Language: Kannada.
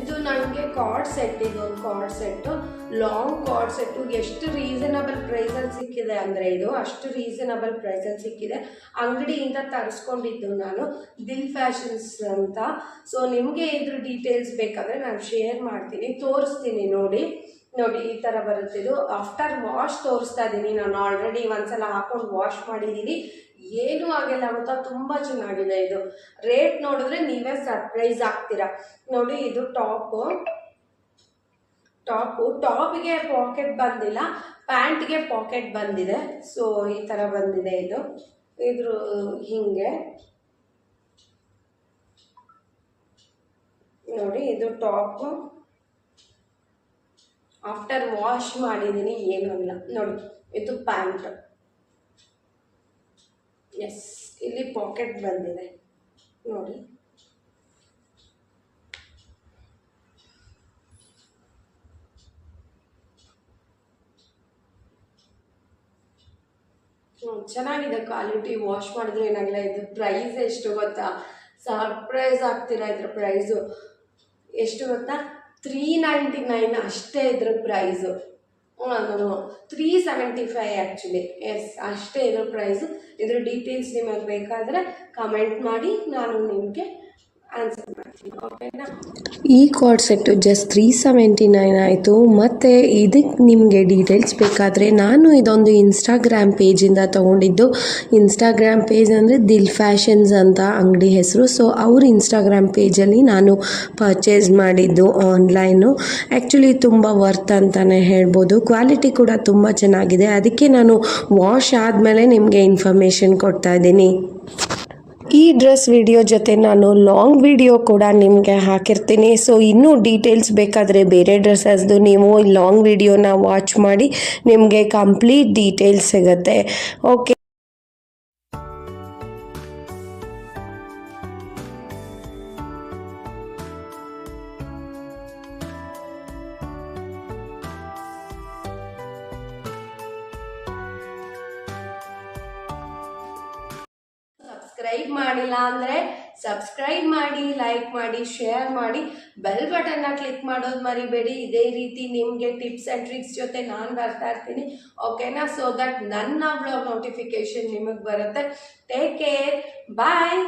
ಇದು ನನಗೆ ಕಾರ್ಡ್ ಸೆಟ್, ಇದು ಒಂದು card set, long card set. ಎಷ್ಟು ರೀಸನಬಲ್ ಪ್ರೈಸಲ್ಲಿ ಸಿಕ್ಕಿದೆ ಅಂದರೆ ಇದು ಅಷ್ಟು ರೀಸನಬಲ್ ಪ್ರೈಸಲ್ಲಿ ಸಿಕ್ಕಿದೆ. ಅಂಗಡಿಯಿಂದ ತರಿಸ್ಕೊಂಡಿದ್ದು ನಾನು, ದಿಲ್ ಫ್ಯಾಷನ್ಸ್ ಅಂತ. ಸೊ ನಿಮಗೆ ಇದ್ರ ಡೀಟೇಲ್ಸ್ ಬೇಕಾದರೆ ನಾನು ಶೇರ್ ಮಾಡ್ತೀನಿ, ತೋರಿಸ್ತೀನಿ. ನೋಡಿ ಈ ಥರ ಬರುತ್ತೆ. ಇದು ಆಫ್ಟರ್ ವಾಶ್ ತೋರಿಸ್ತಾ ಇದ್ದೀನಿ ನಾನು. ಆಲ್ರೆಡಿ ಒಂದ್ಸಲ ಹಾಕೊಂಡು ವಾಶ್ ಮಾಡಿದ್ದೀನಿ, ಏನೂ ಆಗಿಲ್ಲ ಗೊತ್ತಾ, ತುಂಬ ಚೆನ್ನಾಗಿದೆ. ಇದು ರೇಟ್ ನೋಡಿದ್ರೆ ನೀವೇ ಸರ್ಪ್ರೈಸ್ ಆಗ್ತೀರಾ. ನೋಡಿ ಇದು ಟಾಪಿಗೆ ಪಾಕೆಟ್ ಬಂದಿಲ್ಲ, ಪ್ಯಾಂಟ್ಗೆ ಪಾಕೆಟ್ ಬಂದಿದೆ. ಸೊ ಈ ಥರ ಬಂದಿದೆ. ಇದ್ರ ಹಿಂಗೆ ನೋಡಿ, ಇದು ಟಾಪು. ಆಫ್ಟರ್ ವಾಶ್ ಮಾಡಿದ್ದೀನಿ, ಏನೂ ಇಲ್ಲ. ನೋಡಿ ಇದು ಪ್ಯಾಂಟ್. ಎಸ್, ಇಲ್ಲಿ ಪಾಕೆಟ್ ಬಂದಿದೆ ನೋಡಿ. ಚೆನ್ನಾಗಿದೆ ಕ್ವಾಲಿಟಿ. ವಾಶ್ ಮಾಡಿದ್ರೆ ಏನಾಗಲ್ಲ. ಇದು ಪ್ರೈಸ್ ಎಷ್ಟು ಗೊತ್ತಾ? ಸರ್ಪ್ರೈಸ್ ಆಗ್ತೀರಾ. ಇದ್ರ ಪ್ರೈಸು ಎಷ್ಟು ಗೊತ್ತಾ? 399 ಅಷ್ಟೇ ಇದ್ರ ಪ್ರೈಸು. 375 ಆ್ಯಕ್ಚುಲಿ. ಎಸ್, ಅಷ್ಟೇ ಇದ್ರ ಪ್ರೈಸು. ಇದ್ರ ಡೀಟೇಲ್ಸ್ ನಿಮಗೆ ಬೇಕಾದರೆ ಕಮೆಂಟ್ ಮಾಡಿ, ನಾನು ನಿಮಗೆ ಆನ್ಸರ್ ಮಾಡ್ತೀನಿ. ಓಕೆನಾ? ಈ ಕಾರ್ಡ್ ಸೆಟ್ಟು ಜಸ್ಟ್ 379 ಆಯಿತು. ಮತ್ತು ಇದಕ್ಕೆ ನಿಮಗೆ ಡೀಟೇಲ್ಸ್ ಬೇಕಾದರೆ ನಾನು ಇದೊಂದು ಇನ್ಸ್ಟಾಗ್ರಾಮ್ ಪೇಜಿಂದ ತೊಗೊಂಡಿದ್ದು. ಇನ್ಸ್ಟಾಗ್ರಾಮ್ ಪೇಜ್ ಅಂದರೆ ದಿಲ್ ಫ್ಯಾಷನ್ಸ್ ಅಂತ ಅಂಗಡಿ ಹೆಸರು. ಸೊ ಅವ್ರ ಇನ್ಸ್ಟಾಗ್ರಾಮ್ ಪೇಜಲ್ಲಿ ನಾನು ಪರ್ಚೇಸ್ ಮಾಡಿದ್ದು ಆನ್ಲೈನು. ಆ್ಯಕ್ಚುಲಿ ತುಂಬ ವರ್ತ್ ಅಂತಲೇ ಹೇಳ್ಬೋದು. ಕ್ವಾಲಿಟಿ ಕೂಡ ತುಂಬ ಚೆನ್ನಾಗಿದೆ. ಅದಕ್ಕೆ ನಾನು ವಾಶ್ ಆದಮೇಲೆ ನಿಮಗೆ ಇನ್ಫಾರ್ಮೇಷನ್ ಕೊಡ್ತಾ ಇದ್ದೀನಿ. ಈ ಡ್ರೆಸ್ ವಿಡಿಯೋ ಜೊತೆ ನಾನು ಲಾಂಗ್ ವಿಡಿಯೋ ಕೂಡ ನಿಮಗೆ ಹಾಕಿರ್ತೀನಿ. ಸೊ ಇನ್ನೂ ಡೀಟೇಲ್ಸ್ ಬೇಕಾದರೆ ಬೇರೆ ಡ್ರೆಸ್ಸಸ್ದು ನೀವು ಲಾಂಗ್ ವಿಡಿಯೋನ ವಾಚ್ ಮಾಡಿ, ನಿಮಗೆ ಕಂಪ್ಲೀಟ್ ಡೀಟೇಲ್ಸ್ ಸಿಗುತ್ತೆ. ಓಕೆ, ಸಬ್ಸ್ಕ್ರೈಬ್ ಮಾಡಿಲ್ಲ ಅಂದರೆ ಸಬ್ಸ್ಕ್ರೈಬ್ ಮಾಡಿ, ಲೈಕ್ ಮಾಡಿ, ಶೇರ್ ಮಾಡಿ, ಬೆಲ್ ಬಟನ್ನ ಕ್ಲಿಕ್ ಮಾಡೋದು ಮರಿಬೇಡಿ. ಇದೇ ರೀತಿ ನಿಮಗೆ ಟಿಪ್ಸ್ ಆ್ಯಂಡ್ ಟ್ರಿಕ್ಸ್ ಜೊತೆ ನಾನು ಬರ್ತಾ ಇರ್ತೀನಿ. ಓಕೆನಾ? ಸೊ ದಟ್ ನನ್ನ ವ್ಲಾಗ್ ನೋಟಿಫಿಕೇಶನ್ ನಿಮಗೆ ಬರುತ್ತೆ. ಟೇಕ್ ಕೇರ್, ಬಾಯ್.